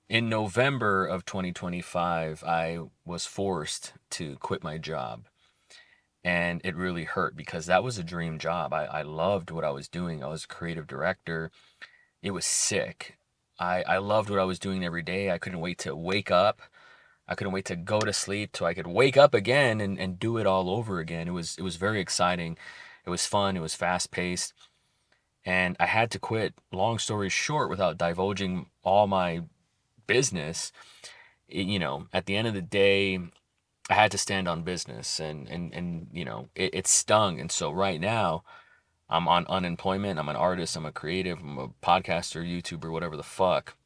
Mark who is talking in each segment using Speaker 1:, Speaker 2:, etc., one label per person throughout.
Speaker 1: In November of 2025, I was forced to quit my job. And it really hurt because that was a dream job. I loved what I was doing. I was a creative director. It was sick. I loved what I was doing every day. I couldn't wait to wake up. I couldn't wait to go to sleep so I could wake up again and do it all over again. It was very exciting. It was fun. It was fast paced. And I had to quit. Long story short, without divulging all my business, at the end of the day, I had to stand on business and it stung. And so right now I'm on unemployment. I'm an artist. I'm a creative. I'm a podcaster, YouTuber, whatever the fuck.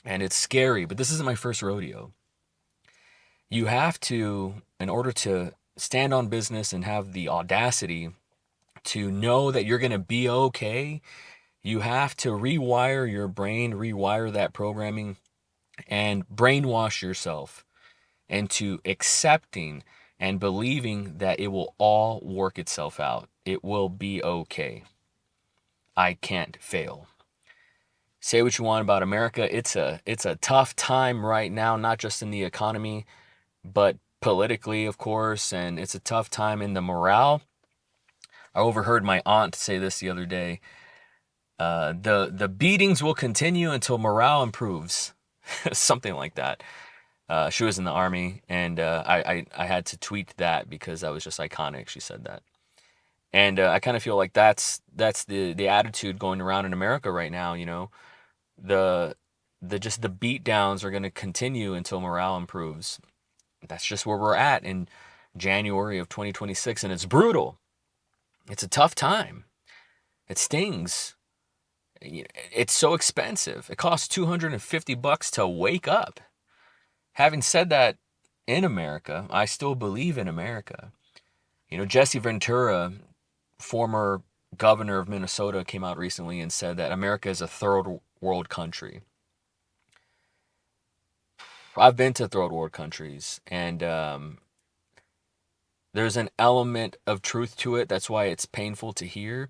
Speaker 1: And it's scary, but this isn't my first rodeo. You have to, in order to stand on business and have the audacity to know that you're going to be okay, you have to rewire your brain, rewire that programming, and brainwash yourself into accepting and believing that it will all work itself out. It will be okay. I can't fail. Say what you want about America. It's a tough time right now, not just in the economy, but politically, of course, and it's a tough time in the morale. I overheard my aunt say this the other day. The beatings will continue until morale improves, something like that. She was in the army, and I had to tweet that because that was just iconic. She said that, and I kind of feel like that's the attitude going around in America right now. The just the beat downs are going to continue until morale improves. That's just where we're at in January of 2026, and it's brutal. It's a tough time. It stings. It's so expensive. It costs $250 to wake up. Having said that, in America, I still believe in America. Jesse Ventura, former governor of Minnesota, came out recently and said that America is a third world country. I've been to third world countries, and there's an element of truth to it. That's why it's painful to hear.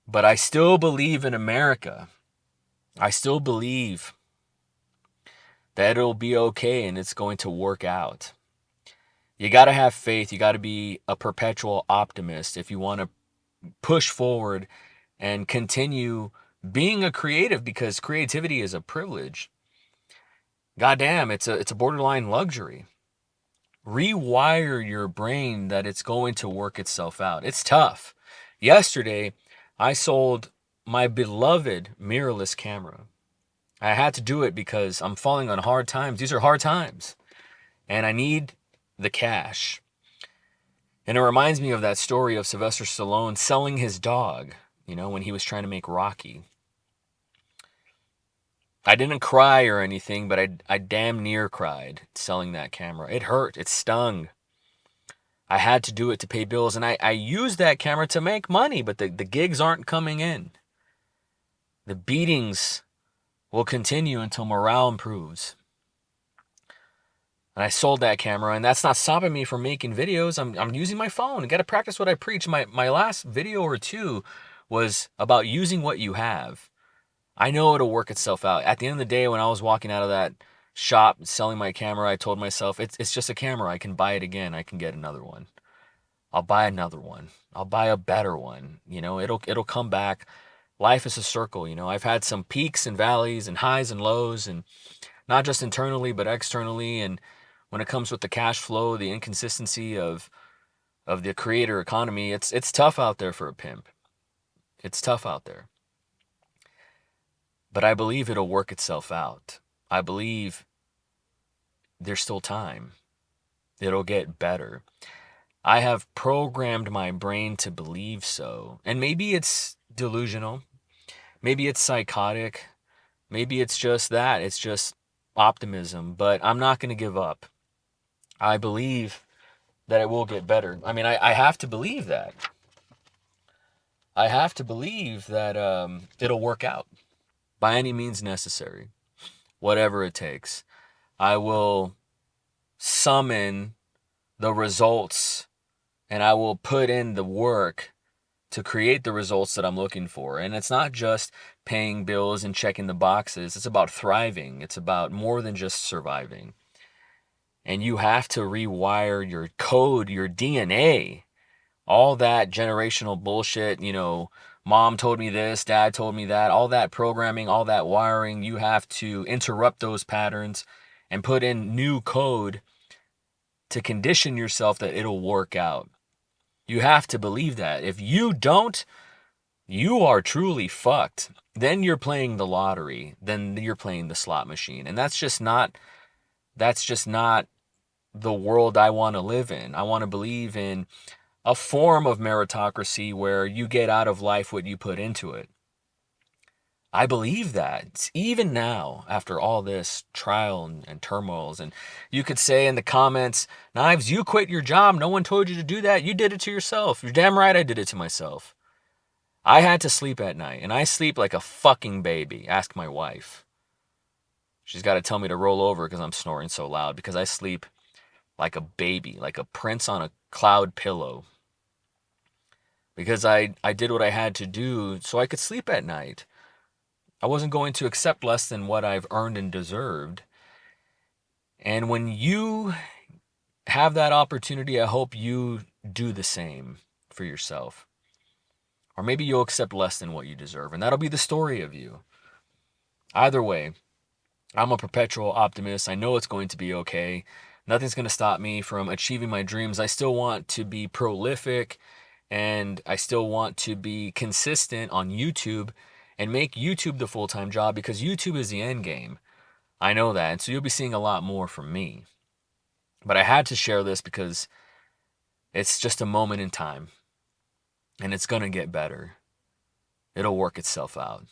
Speaker 1: But I still believe in America. I still believe that it'll be okay and it's going to work out. You got to have faith. You got to be a perpetual optimist if you want to push forward and continue being a creative, because creativity is a privilege. Goddamn, it's a borderline luxury. Rewire your brain that it's going to work itself out. It's tough. Yesterday, I sold my beloved mirrorless camera. I had to do it because I'm falling on hard times. These are hard times, and I need the cash. And it reminds me of that story of Sylvester Stallone selling his dog, when he was trying to make Rocky. I didn't cry or anything, but I damn near cried selling that camera. It hurt. It stung. I had to do it to pay bills, and I used that camera to make money, but the gigs aren't coming in. The beatings will continue until morale improves. And I sold that camera, and that's not stopping me from making videos. I'm using my phone. I got to practice what I preach. My last video or two was about using what you have. I know it'll work itself out. At the end of the day, when I was walking out of that shop selling my camera, I told myself, it's just a camera. I can buy it again. I can get another one. I'll buy another one. I'll buy a better one. It'll come back. Life is a circle. I've had some peaks and valleys and highs and lows, and not just internally but externally. And when it comes with the cash flow, the inconsistency of the creator economy, it's tough out there for a pimp. It's tough out there. But I believe it'll work itself out. I believe there's still time. It'll get better. I have programmed my brain to believe so. And maybe it's delusional. Maybe it's psychotic. Maybe it's just that. It's just optimism. But I'm not going to give up. I believe that it will get better. I mean, I have to believe that. I have to believe that it'll work out by any means necessary, whatever it takes. I will summon the results, and I will put in the work to create the results that I'm looking for. And it's not just paying bills and checking the boxes, it's about thriving. It's about more than just surviving. And you have to rewire your code, your DNA, all that generational bullshit, mom told me this, dad told me that, all that programming, all that wiring. You have to interrupt those patterns and put in new code to condition yourself that it'll work out. You have to believe that. If you don't, you are truly fucked. Then you're playing the lottery. Then you're playing the slot machine. And that's just not the world I want to live in. I want to believe in a form of meritocracy where you get out of life what you put into it. I believe that even now, after all this trial and turmoils. And you could say in the comments, Knives, you quit your job. No one told you to do that. You did it to yourself. You're damn right I did it to myself. I had to sleep at night, and I sleep like a fucking baby. Ask my wife. She's got to tell me to roll over because I'm snoring so loud, because I sleep like a baby, like a prince on a cloud pillow. Because I did what I had to do so I could sleep at night. I wasn't going to accept less than what I've earned and deserved. And when you have that opportunity, I hope you do the same for yourself. Or maybe you'll accept less than what you deserve, and that'll be the story of you. Either way, I'm a perpetual optimist. I know it's going to be okay. Nothing's going to stop me from achieving my dreams. I still want to be prolific, and I still want to be consistent on YouTube and make YouTube the full-time job, because YouTube is the end game. I know that. And so you'll be seeing a lot more from me. But I had to share this because it's just a moment in time, and it's going to get better. It'll work itself out.